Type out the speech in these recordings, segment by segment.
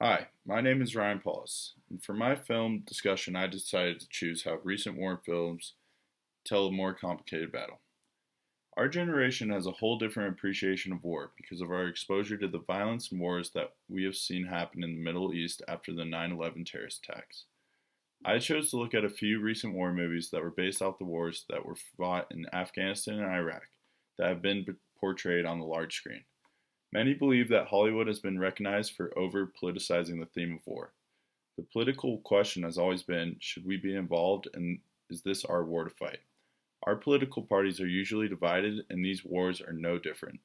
Hi, my name is Ryan Paulus, and for my film discussion, I decided to choose how recent war films tell a more complicated battle. Our generation has a whole different appreciation of war because of our exposure to the violence and wars that we have seen happen in the Middle East after the 9/11 terrorist attacks. I chose to look at a few recent war movies that were based off the wars that were fought in Afghanistan and Iraq that have been portrayed on the large screen. Many believe that Hollywood has been recognized for over politicizing the theme of war. The political question has always been, should we be involved and is this our war to fight? Our political parties are usually divided and these wars are no different.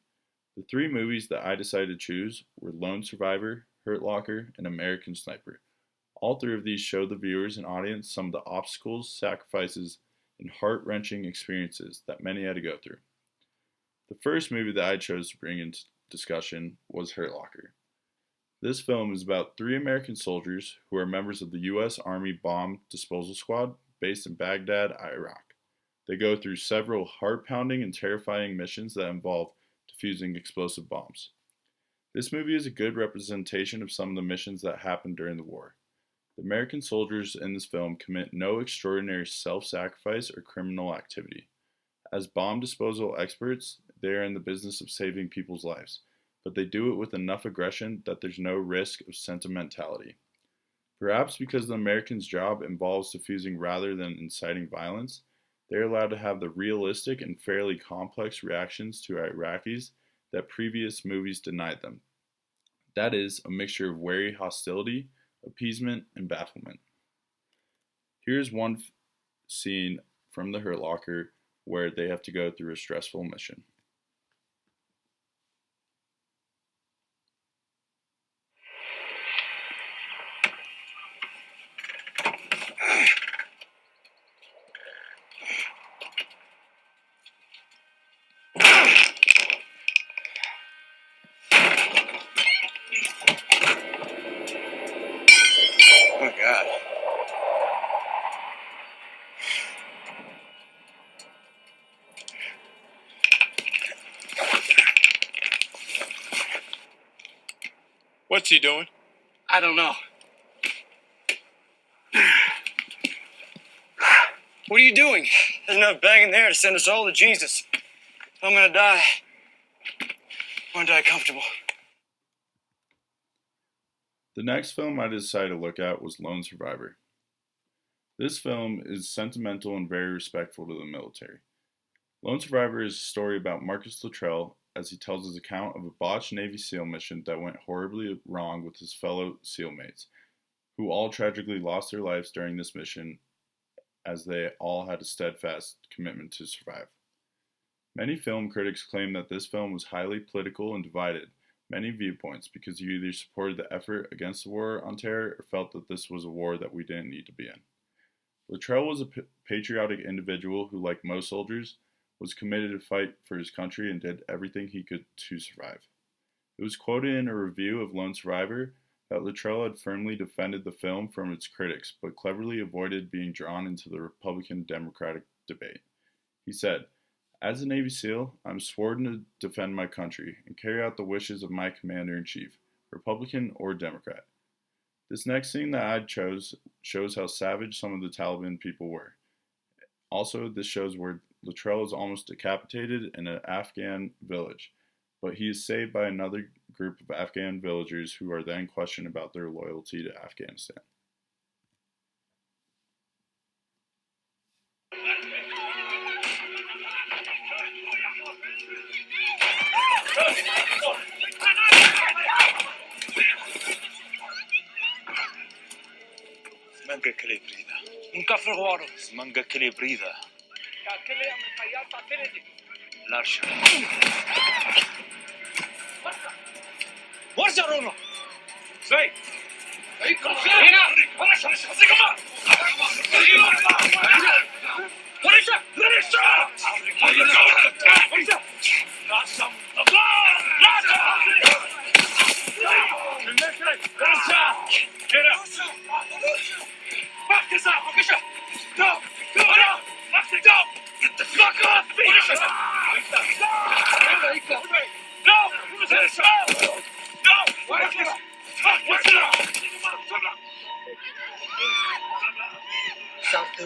The three movies that I decided to choose were Lone Survivor, Hurt Locker, and American Sniper. All three of these show the viewers and audience some of the obstacles, sacrifices, and heart-wrenching experiences that many had to go through. The first movie that I chose to bring into discussion was Hurt Locker. This film is about three American soldiers who are members of the U.S. Army Bomb Disposal Squad based in Baghdad, Iraq. They go through several heart-pounding and terrifying missions that involve defusing explosive bombs. This movie is a good representation of some of the missions that happened during the war. The American soldiers in this film commit no extraordinary self-sacrifice or criminal activity. As bomb disposal experts, they are in the business of saving people's lives, but they do it with enough aggression that there's no risk of sentimentality. Perhaps because the Americans' job involves defusing rather than inciting violence, they are allowed to have the realistic and fairly complex reactions to Iraqis that previous movies denied them. That is, a mixture of wary hostility, appeasement, and bafflement. Here's one scene from The Hurt Locker where they have to go through a stressful mission. Oh, God. What's he doing? I don't know. What are you doing? There's enough bang in there to send us all to Jesus. I'm gonna die. I wanna die comfortable. The next film I decided to look at was Lone Survivor. This film is sentimental and very respectful to the military. Lone Survivor is a story about Marcus Luttrell as he tells his account of a botched Navy SEAL mission that went horribly wrong with his fellow SEAL mates, who all tragically lost their lives during this mission as they all had a steadfast commitment to survive. Many film critics claim that this film was highly political and divided many viewpoints because you either supported the effort against the war on terror or felt that this was a war that we didn't need to be in. Luttrell was a patriotic individual who, like most soldiers, was committed to fight for his country and did everything he could to survive. It was quoted in a review of Lone Survivor that Luttrell had firmly defended the film from its critics, but cleverly avoided being drawn into the Republican-Democratic debate. He said, "As a Navy SEAL, I'm sworn to defend my country and carry out the wishes of my Commander-in-Chief, Republican or Democrat." This next scene that I chose shows how savage some of the Taliban people were. Also, this shows where Luttrell is almost decapitated in an Afghan village, but he is saved by another group of Afghan villagers who are then questioned about their loyalty to Afghanistan. Manga Calabrida. Kafir waro. Manga Calabrida. Larsha. What's your room? Say! Fuck this up! No! Get the fuck off me! No! No! What's it up?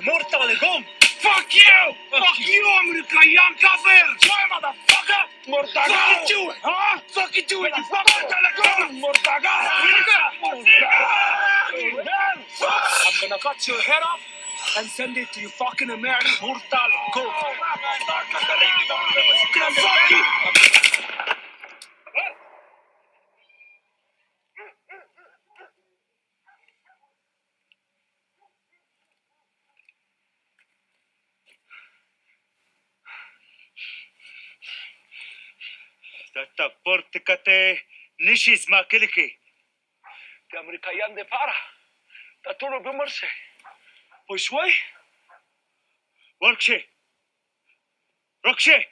Mortal Gom! Fuck you! Fuck you, American kafir! Try, motherfucker! Mortal Fuck you! Huh? Fuck you, you fucking Mortaga! I'm gonna cut your head off and send it to you fucking American Mortal Gom! Fuck you! Porticate nishis makiliki. The American de para. Taturo bumerse. Poisway. Workshe. Rokshe.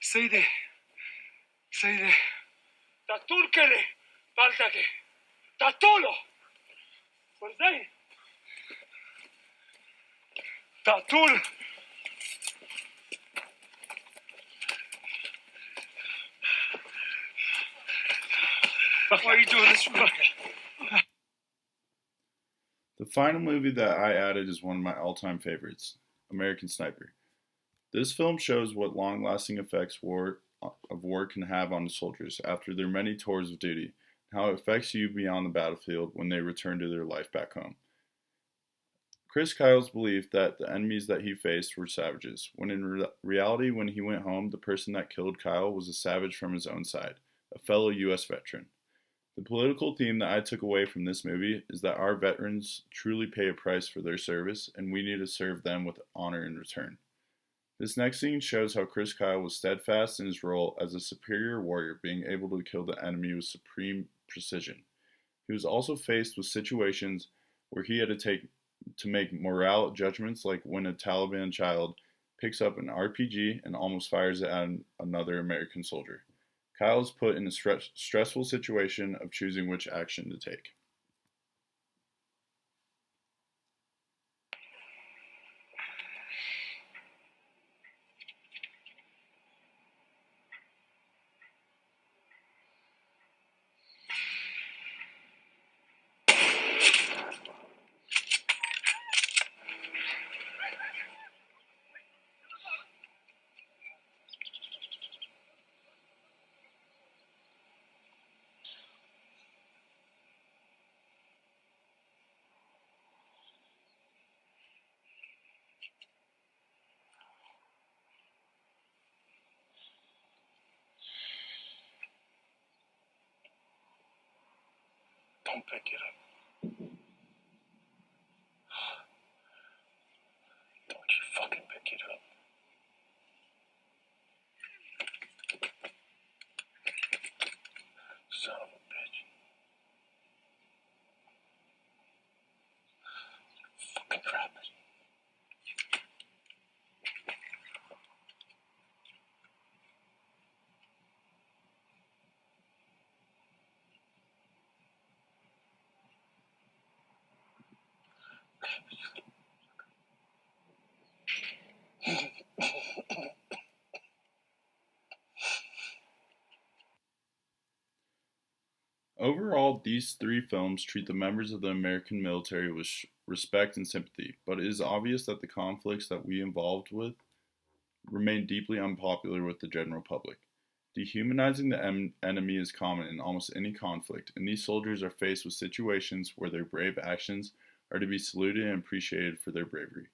Sayde. Taturkele. Paltake. Tatolo. Where's Tatul. Why are you doing this? The final movie that I added is one of my all-time favorites, American Sniper. This film shows what long-lasting effects war can have on the soldiers after their many tours of duty, and how it affects you beyond the battlefield when they return to their life back home. Chris Kyle's belief that the enemies that he faced were savages, when in reality, when he went home, the person that killed Kyle was a savage from his own side, a fellow U.S. veteran. The political theme that I took away from this movie is that our veterans truly pay a price for their service, and we need to serve them with honor in return. This next scene shows how Chris Kyle was steadfast in his role as a superior warrior, being able to kill the enemy with supreme precision. He was also faced with situations where he had to make morale judgments, like when a Taliban child picks up an RPG and almost fires it at another American soldier. Kyle is put in a stressful situation of choosing which action to take. Don't pick it up. Don't you fucking pick it up. Son of a bitch. Fucking crap. Overall, these three films treat the members of the American military with respect and sympathy, but it is obvious that the conflicts that we involved with remain deeply unpopular with the general public. Dehumanizing the enemy is common in almost any conflict, and these soldiers are faced with situations where their brave actions are to be saluted and appreciated for their bravery.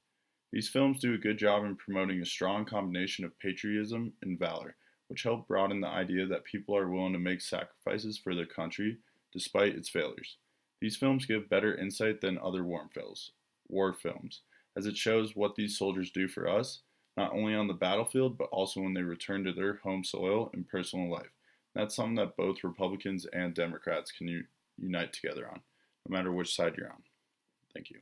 These films do a good job in promoting a strong combination of patriotism and valor, which help broaden the idea that people are willing to make sacrifices for their country despite its failures. These films give better insight than other war films, as it shows what these soldiers do for us, not only on the battlefield, but also when they return to their home soil and personal life. That's something that both Republicans and Democrats can unite together on, no matter which side you're on. Thank you.